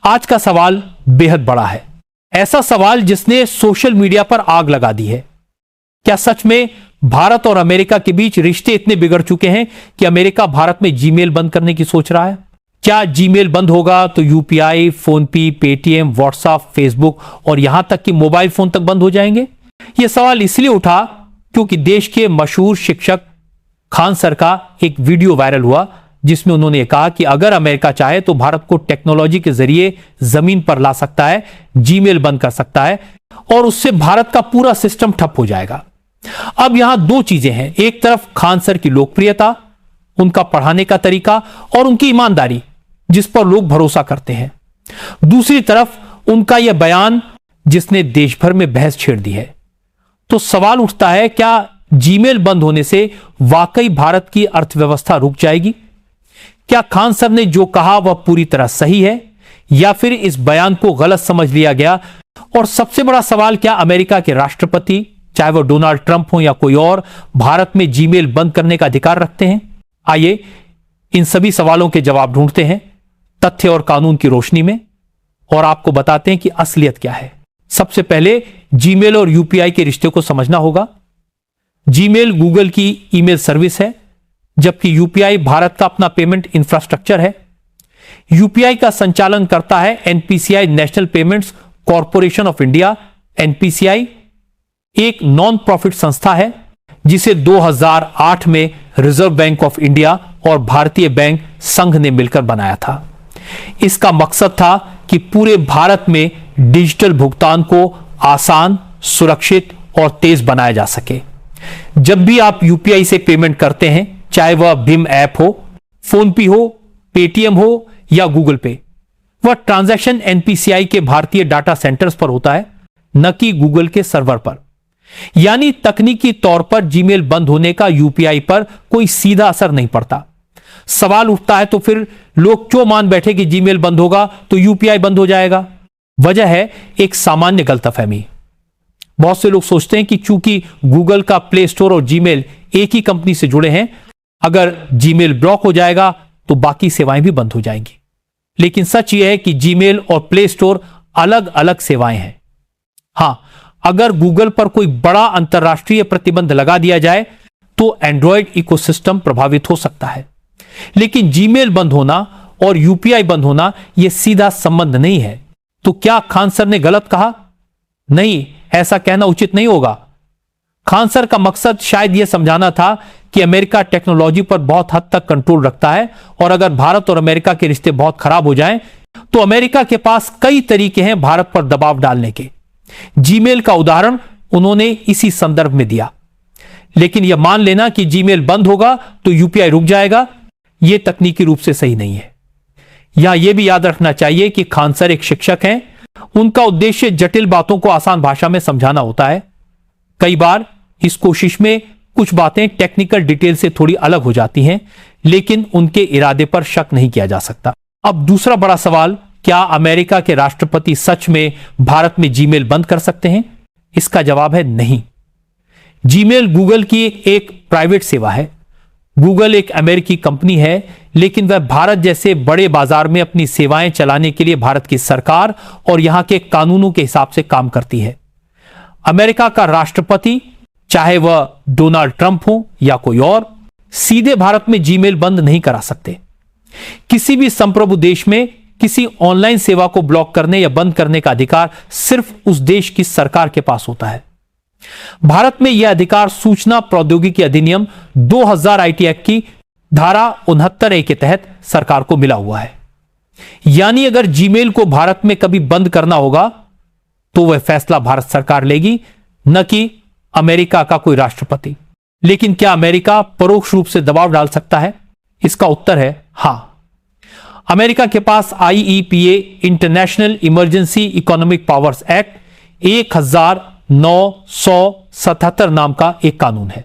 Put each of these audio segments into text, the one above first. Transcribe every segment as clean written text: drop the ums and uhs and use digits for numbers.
आज का सवाल बेहद बड़ा है, ऐसा सवाल जिसने सोशल मीडिया पर आग लगा दी है। क्या सच में भारत और अमेरिका के बीच रिश्ते इतने बिगड़ चुके हैं कि अमेरिका भारत में जीमेल बंद करने की सोच रहा है? क्या जीमेल बंद होगा तो UPI, PhonePe, Paytm, WhatsApp, Facebook और यहां तक कि मोबाइल फोन तक बंद हो जाएंगे? यह सवाल इसलिए उठा क्योंकि देश के मशहूर शिक्षक खान सर का एक वीडियो वायरल हुआ जिसमें उन्होंने कहा कि अगर अमेरिका चाहे तो भारत को टेक्नोलॉजी के जरिए जमीन पर ला सकता है, जीमेल बंद कर सकता है और उससे भारत का पूरा सिस्टम ठप हो जाएगा। अब यहां दो चीजें हैं, एक तरफ खान सर की लोकप्रियता, उनका पढ़ाने का तरीका और उनकी ईमानदारी जिस पर लोग भरोसा करते हैं, दूसरी तरफ उनका यह बयान जिसने देश भर में बहस छेड़ दी है। तो सवाल उठता है, क्या जीमेल बंद होने से वाकई भारत की अर्थव्यवस्था रुक जाएगी? क्या खान सर ने जो कहा वह पूरी तरह सही है या फिर इस बयान को गलत समझ लिया गया? और सबसे बड़ा सवाल, क्या अमेरिका के राष्ट्रपति, चाहे वह डोनाल्ड ट्रंप हो या कोई और, भारत में जीमेल बंद करने का अधिकार रखते हैं? आइए इन सभी सवालों के जवाब ढूंढते हैं तथ्य और कानून की रोशनी में और आपको बताते हैं कि असलियत क्या है। सबसे पहले जीमेल और यूपीआई के रिश्ते को समझना होगा। जीमेल गूगल की ईमेल सर्विस है, जबकि यूपीआई भारत का अपना पेमेंट इंफ्रास्ट्रक्चर है। यूपीआई का संचालन करता है NPCI, national payments corporation of India. NPCI एक नॉन प्रॉफिट संस्था है जिसे 2008 में रिजर्व बैंक ऑफ इंडिया और भारतीय बैंक संघ ने मिलकर बनाया था। इसका मकसद था कि पूरे भारत में डिजिटल भुगतान को आसान, सुरक्षित और तेज बनाया जा सके। जब भी आप यूपीआई से पेमेंट करते हैं, चाहे वह भीम ऐप हो, फोनपे हो, पेटीएम हो या गूगल पे, वह ट्रांजैक्शन एनपीसीआई के भारतीय डाटा सेंटर्स पर होता है, न कि गूगल के सर्वर पर। यानी तकनीकी तौर पर जीमेल बंद होने का यूपीआई पर कोई सीधा असर नहीं पड़ता। सवाल उठता है, तो फिर लोग क्यों मान बैठे कि जीमेल बंद होगा तो यूपीआई बंद हो जाएगा? वजह है एक सामान्य गलतफहमी। बहुत से लोग सोचते हैं कि चूंकि गूगल का प्ले स्टोर और जीमेल एक ही कंपनी से जुड़े हैं, अगर जीमेल ब्लॉक हो जाएगा तो बाकी सेवाएं भी बंद हो जाएंगी। लेकिन सच यह है कि जीमेल और प्ले स्टोर अलग अलग सेवाएं हैं। हां, अगर गूगल पर कोई बड़ा अंतर्राष्ट्रीय प्रतिबंध लगा दिया जाए तो एंड्रॉयड इकोसिस्टम प्रभावित हो सकता है, लेकिन जीमेल बंद होना और यूपीआई बंद होना यह सीधा संबंध नहीं है। तो क्या खान सर ने गलत कहा? नहीं, ऐसा कहना उचित नहीं होगा। खान सर का मकसद शायद यह समझाना था कि अमेरिका टेक्नोलॉजी पर बहुत हद तक कंट्रोल रखता है और अगर भारत और अमेरिका के रिश्ते बहुत खराब हो जाएं तो अमेरिका के पास कई तरीके हैं भारत पर दबाव डालने के। जीमेल का उदाहरण उन्होंने इसी संदर्भ में दिया। लेकिन यह मान लेना कि जीमेल बंद होगा तो यूपीआई रुक जाएगा, यह तकनीकी रूप से सही नहीं है। यहां यह भी याद रखना चाहिए कि खान सर एक शिक्षक हैं, उनका उद्देश्य जटिल बातों को आसान भाषा में समझाना होता है। कई बार इस कोशिश में कुछ बातें टेक्निकल डिटेल से थोड़ी अलग हो जाती हैं, लेकिन उनके इरादे पर शक नहीं किया जा सकता। अब दूसरा बड़ा सवाल, क्या अमेरिका के राष्ट्रपति सच में भारत में जीमेल बंद कर सकते हैं? इसका जवाब है नहीं। जीमेल गूगल की एक प्राइवेट सेवा है। गूगल एक अमेरिकी कंपनी है, लेकिन वह भारत जैसे बड़े बाजार में अपनी सेवाएं चलाने के लिए भारत की सरकार और यहां के कानूनों के हिसाब से काम करती है। अमेरिका का राष्ट्रपति, चाहे वह डोनाल्ड ट्रंप हो या कोई और, सीधे भारत में जीमेल बंद नहीं करा सकते। किसी भी संप्रभु देश में किसी ऑनलाइन सेवा को ब्लॉक करने या बंद करने का अधिकार सिर्फ उस देश की सरकार के पास होता है। भारत में यह अधिकार सूचना प्रौद्योगिकी अधिनियम 2000 आईटी एक्ट की धारा 69A के तहत सरकार को मिला हुआ है। यानी अगर जीमेल को भारत में कभी बंद करना होगा तो वह फैसला भारत सरकार लेगी, न कि अमेरिका का कोई राष्ट्रपति। लेकिन क्या अमेरिका परोक्ष रूप से दबाव डाल सकता है? इसका उत्तर है हां। अमेरिका के पास IEPA, international emergency economic powers act 1977 नाम का एक कानून है।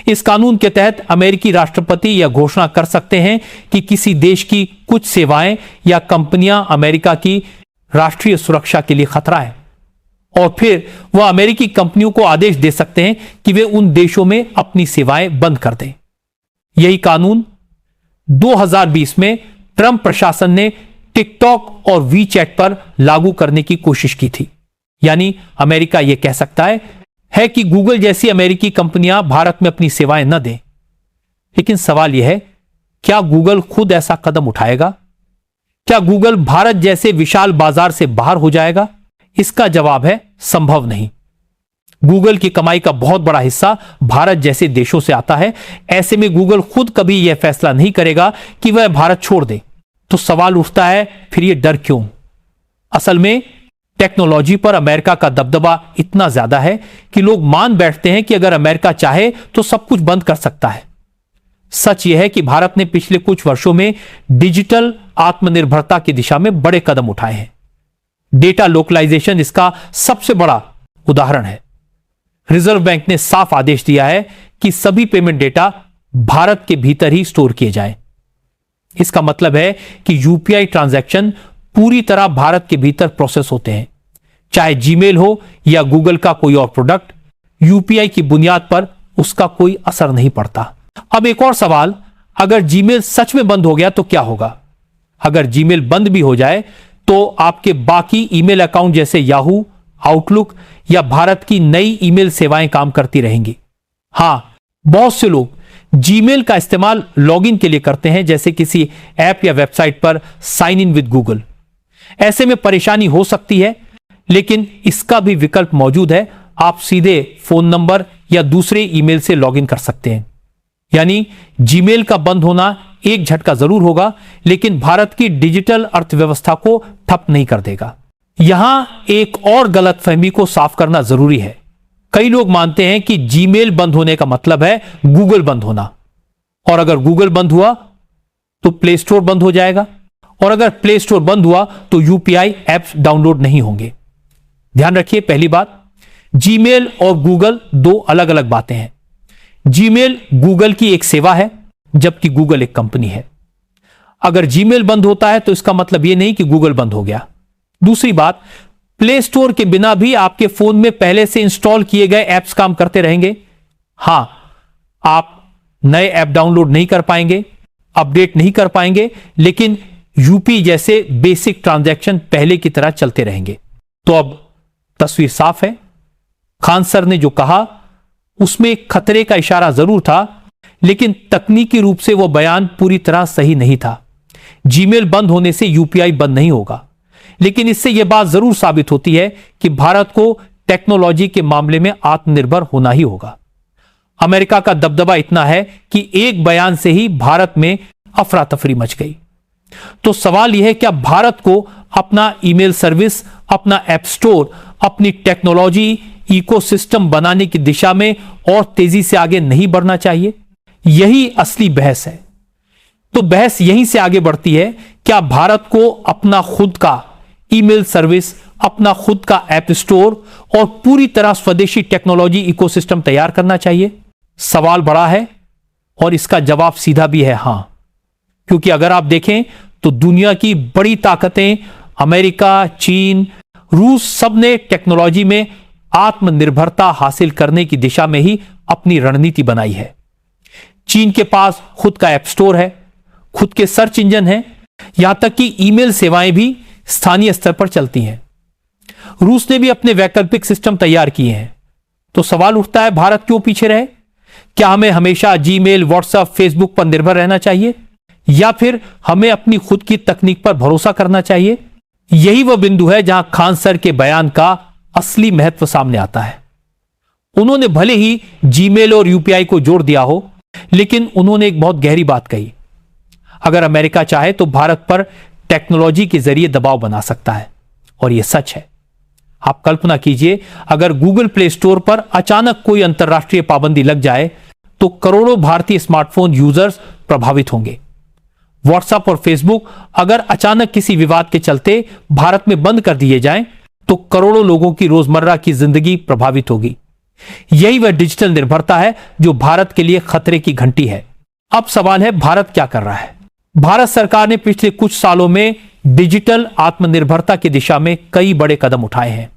इस कानून के तहत अमेरिकी राष्ट्रपति यह घोषणा कर सकते हैं कि किसी देश की कुछ सेवाएं या कंपनियां अमेरिका की राष्ट्रीय सुरक्षा के लिए खतरा है, और फिर वह अमेरिकी कंपनियों को आदेश दे सकते हैं कि वे उन देशों में अपनी सेवाएं बंद कर दें। यही कानून 2020 में ट्रंप प्रशासन ने टिकटॉक और वीचैट पर लागू करने की कोशिश की थी। यानी अमेरिका यह कह सकता है कि गूगल जैसी अमेरिकी कंपनियां भारत में अपनी सेवाएं न दें। लेकिन सवाल यह है, क्या गूगल खुद ऐसा कदम उठाएगा? क्या गूगल भारत जैसे विशाल बाजार से बाहर हो जाएगा? इसका जवाब है संभव नहीं। गूगल की कमाई का बहुत बड़ा हिस्सा भारत जैसे देशों से आता है। ऐसे में गूगल खुद कभी यह फैसला नहीं करेगा कि वह भारत छोड़ दे। तो सवाल उठता है, फिर यह डर क्यों? असल में टेक्नोलॉजी पर अमेरिका का दबदबा इतना ज्यादा है कि लोग मान बैठते हैं कि अगर अमेरिका चाहे तो सब कुछ बंद कर सकता है। सच यह है कि भारत ने पिछले कुछ वर्षों में डिजिटल आत्मनिर्भरता की दिशा में बड़े कदम उठाए हैं। डेटा लोकलाइजेशन इसका सबसे बड़ा उदाहरण है। रिजर्व बैंक ने साफ आदेश दिया है कि सभी पेमेंट डेटा भारत के भीतर ही स्टोर किए जाएं। इसका मतलब है कि यूपीआई ट्रांजैक्शन पूरी तरह भारत के भीतर प्रोसेस होते हैं। चाहे जीमेल हो या गूगल का कोई और प्रोडक्ट, यूपीआई की बुनियाद पर उसका कोई असर नहीं पड़ता। अब एक और सवाल, अगर जीमेल सच में बंद हो गया तो क्या होगा? अगर जीमेल बंद भी हो जाए तो आपके बाकी ईमेल अकाउंट जैसे याहू, आउटलुक या भारत की नई ईमेल सेवाएं काम करती रहेंगी। हां, बहुत से लोग जीमेल का इस्तेमाल लॉगिन के लिए करते हैं, जैसे किसी ऐप या वेबसाइट पर साइन इन विद गूगल। ऐसे में परेशानी हो सकती है, लेकिन इसका भी विकल्प मौजूद है। आप सीधे फोन नंबर या दूसरे ईमेल से लॉगिन कर सकते हैं। यानी जीमेल का बंद होना एक झटका जरूर होगा, लेकिन भारत की डिजिटल अर्थव्यवस्था को ठप नहीं कर देगा। यहां एक और गलतफहमी को साफ करना जरूरी है। कई लोग मानते हैं कि जीमेल बंद होने का मतलब है गूगल बंद होना, और अगर गूगल बंद हुआ तो प्ले स्टोर बंद हो जाएगा, और अगर प्ले स्टोर बंद हुआ तो यूपीआई ऐप्स डाउनलोड नहीं होंगे। ध्यान रखिए, पहली बात, जीमेल और गूगल दो अलग अलग बातें हैं। जीमेल गूगल की एक सेवा है, जबकि गूगल एक कंपनी है। अगर जीमेल बंद होता है तो इसका मतलब यह नहीं कि गूगल बंद हो गया। दूसरी बात, प्ले स्टोर के बिना भी आपके फोन में पहले से इंस्टॉल किए गए ऐप्स काम करते रहेंगे। हां, आप नए ऐप डाउनलोड नहीं कर पाएंगे, अपडेट नहीं कर पाएंगे, लेकिन यूपी जैसे बेसिक ट्रांजैक्शन पहले की तरह चलते रहेंगे। तो अब तस्वीर साफ है। खान सर ने जो कहा उसमें एक खतरे का इशारा जरूर था, लेकिन तकनीकी रूप से वह बयान पूरी तरह सही नहीं था। जीमेल बंद होने से यूपीआई बंद नहीं होगा, लेकिन इससे यह बात जरूर साबित होती है कि भारत को टेक्नोलॉजी के मामले में आत्मनिर्भर होना ही होगा। अमेरिका का दबदबा इतना है कि एक बयान से ही भारत में अफरा तफरी मच गई। तो सवाल यह है, क्या भारत को अपना ईमेल सर्विस, अपना ऐप स्टोर, अपनी टेक्नोलॉजी इकोसिस्टम बनाने की दिशा में और तेजी से आगे नहीं बढ़ना चाहिए? यही असली बहस है। तो बहस यहीं से आगे बढ़ती है, क्या भारत को अपना खुद का ईमेल सर्विस, अपना खुद का ऐप स्टोर और पूरी तरह स्वदेशी टेक्नोलॉजी इकोसिस्टम तैयार करना चाहिए? सवाल बड़ा है और इसका जवाब सीधा भी है हां। क्योंकि अगर आप देखें तो दुनिया की बड़ी ताकतें अमेरिका, चीन, रूस, सब ने टेक्नोलॉजी में आत्मनिर्भरता हासिल करने की दिशा में ही अपनी रणनीति बनाई है। चीन के पास खुद का ऐप स्टोर है, खुद के सर्च इंजन है, यहां तक कि ईमेल सेवाएं भी स्थानीय स्तर पर चलती हैं। रूस ने भी अपने वैकल्पिक सिस्टम तैयार किए हैं। तो सवाल उठता है, भारत क्यों पीछे रहे? क्या हमें हमेशा जीमेल, व्हाट्सएप, फेसबुक पर निर्भर रहना चाहिए, या फिर हमें अपनी खुद की तकनीक पर भरोसा करना चाहिए? यही वह बिंदु है जहां खान सर के बयान का असली महत्व सामने आता है। उन्होंने भले ही जीमेल और यूपीआई को जोड़ दिया हो, लेकिन उन्होंने एक बहुत गहरी बात कही। अगर अमेरिका चाहे तो भारत पर टेक्नोलॉजी के जरिए दबाव बना सकता है, और यह सच है। आप कल्पना कीजिए, अगर गूगल प्ले स्टोर पर अचानक कोई अंतर्राष्ट्रीय पाबंदी लग जाए तो करोड़ों भारतीय स्मार्टफोन यूजर्स प्रभावित होंगे। व्हाट्सएप और फेसबुक अगर अचानक किसी विवाद के चलते भारत में बंद कर दिए जाएं, तो करोड़ों लोगों की रोजमर्रा की जिंदगी प्रभावित होगी। यही वह डिजिटल निर्भरता है जो भारत के लिए खतरे की घंटी है। अब सवाल है, भारत क्या कर रहा है? भारत सरकार ने पिछले कुछ सालों में डिजिटल आत्मनिर्भरता की दिशा में कई बड़े कदम उठाए हैं।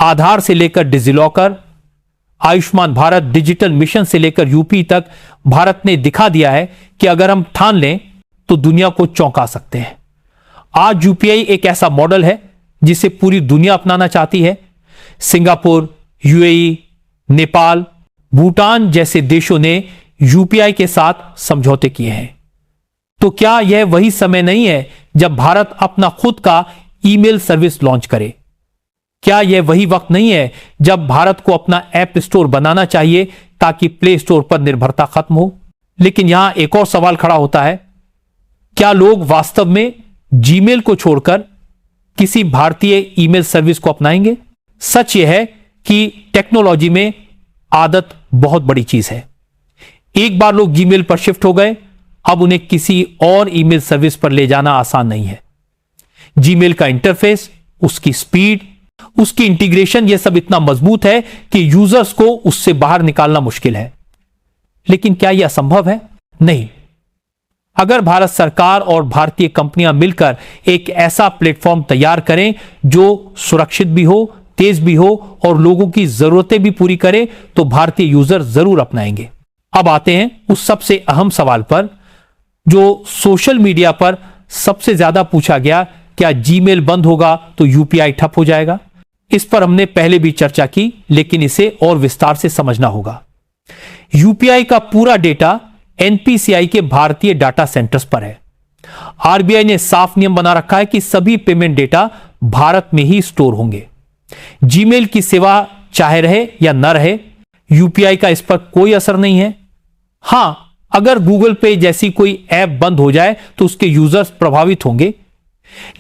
आधार से लेकर DigiLocker, Ayushman Bharat digital mission से लेकर यूपी तक भारत ने दिखा दिया है कि अगर हम ठान लें तो दुनिया को चौंका सकते हैं। आज यूपीआई एक ऐसा मॉडल है जिसे पूरी दुनिया अपनाना चाहती है। सिंगापुर, यूएई, नेपाल, भूटान जैसे देशों ने यूपीआई के साथ समझौते किए हैं। तो क्या यह वही समय नहीं है जब भारत अपना खुद का ईमेल सर्विस लॉन्च करे? क्या यह वही वक्त नहीं है जब भारत को अपना ऐप स्टोर बनाना चाहिए ताकि प्ले स्टोर पर निर्भरता खत्म हो? लेकिन यहां एक और सवाल खड़ा होता है, क्या लोग वास्तव में जीमेल को छोड़कर किसी भारतीय ईमेल सर्विस को अपनाएंगे? सच यह है कि टेक्नोलॉजी में आदत बहुत बड़ी चीज है। एक बार लोग जीमेल पर शिफ्ट हो गए, अब उन्हें किसी और ईमेल सर्विस पर ले जाना आसान नहीं है। जीमेल का इंटरफेस, उसकी स्पीड, उसकी इंटीग्रेशन, यह सब इतना मजबूत है कि यूजर्स को उससे बाहर निकालना मुश्किल है। लेकिन क्या यह असंभव है? नहीं। अगर भारत सरकार और भारतीय कंपनियां मिलकर एक ऐसा प्लेटफॉर्म तैयार करें जो सुरक्षित भी हो, तेज भी हो और लोगों की जरूरतें भी पूरी करे, तो भारतीय यूजर जरूर अपनाएंगे। अब आते हैं उस सबसे अहम सवाल पर जो सोशल मीडिया पर सबसे ज्यादा पूछा गया, क्या जीमेल बंद होगा तो यूपीआई ठप हो जाएगा? इस पर हमने पहले भी चर्चा की, लेकिन इसे और विस्तार से समझना होगा। यूपीआई का पूरा डेटा एनपीसीआई के भारतीय डाटा सेंटर्स पर है। आरबीआई ने साफ नियम बना रखा है कि सभी पेमेंट डेटा भारत में ही स्टोर होंगे। जीमेल की सेवा चाहे रहे या न रहे, यूपीआई का इस पर कोई असर नहीं है। हां, अगर गूगल पे जैसी कोई ऐप बंद हो जाए तो उसके यूजर्स प्रभावित होंगे,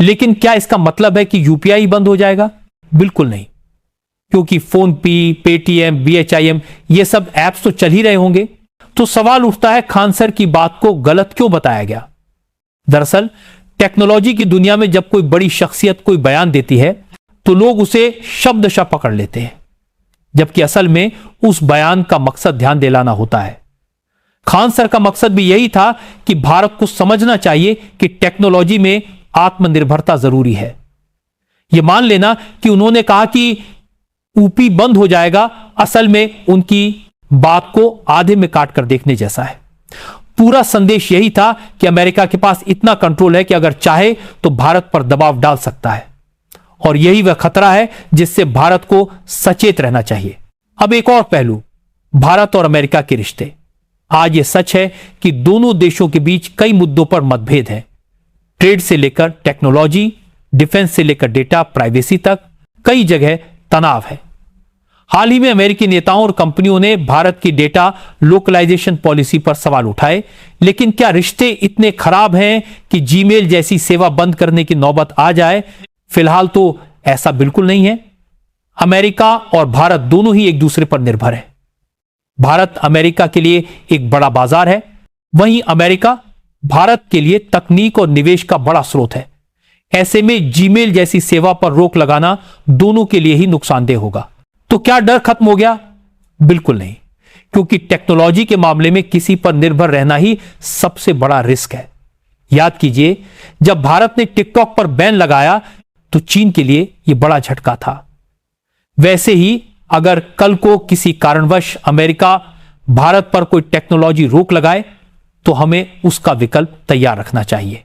लेकिन क्या इसका मतलब है कि यूपीआई बंद हो जाएगा? बिल्कुल नहीं, क्योंकि फोन पे, पेटीएम, बीएचआईएम ये सब ऐप्स तो चल ही रहे होंगे। तो सवाल उठता है, खान सर की बात को गलत क्यों बताया गया? दरअसल टेक्नोलॉजी की दुनिया में जब कोई बड़ी शख्सियत कोई बयान देती है तो लोग उसे शब्दशः पकड़ लेते हैं, जबकि असल में उस बयान का मकसद ध्यान दिलाना होता है। खान सर का मकसद भी यही था कि भारत को समझना चाहिए कि टेक्नोलॉजी में आत्मनिर्भरता जरूरी है। यह मान लेना कि उन्होंने कहा कि यूपी बंद हो जाएगा, असल में उनकी बात को आधे में काट कर देखने जैसा है। पूरा संदेश यही था कि अमेरिका के पास इतना कंट्रोल है कि अगर चाहे तो भारत पर दबाव डाल सकता है, और यही वह खतरा है जिससे भारत को सचेत रहना चाहिए। अब एक और पहलू, भारत और अमेरिका के रिश्ते। आज यह सच है कि दोनों देशों के बीच कई मुद्दों पर मतभेद है। ट्रेड से लेकर टेक्नोलॉजी, डिफेंस से लेकर डेटा प्राइवेसी तक कई जगह तनाव है। हाल ही में अमेरिकी नेताओं और कंपनियों ने भारत की डेटा लोकलाइजेशन पॉलिसी पर सवाल उठाए, लेकिन क्या रिश्ते इतने खराब हैं कि जीमेल जैसी सेवा बंद करने की नौबत आ जाए? फिलहाल तो ऐसा बिल्कुल नहीं है। अमेरिका और भारत दोनों ही एक दूसरे पर निर्भर है। भारत अमेरिका के लिए एक बड़ा बाजार है, वहीं अमेरिका भारत के लिए तकनीक और निवेश का बड़ा स्रोत है। ऐसे में जीमेल जैसी सेवा पर रोक लगाना दोनों के लिए ही नुकसानदेह होगा। तो क्या डर खत्म हो गया? बिल्कुल नहीं, क्योंकि टेक्नोलॉजी के मामले में किसी पर निर्भर रहना ही सबसे बड़ा रिस्क है। याद कीजिए, जब भारत ने टिकटॉक पर बैन लगाया तो चीन के लिए यह बड़ा झटका था। वैसे ही अगर कल को किसी कारणवश अमेरिका भारत पर कोई टेक्नोलॉजी रोक लगाए तो हमें उसका विकल्प तैयार रखना चाहिए।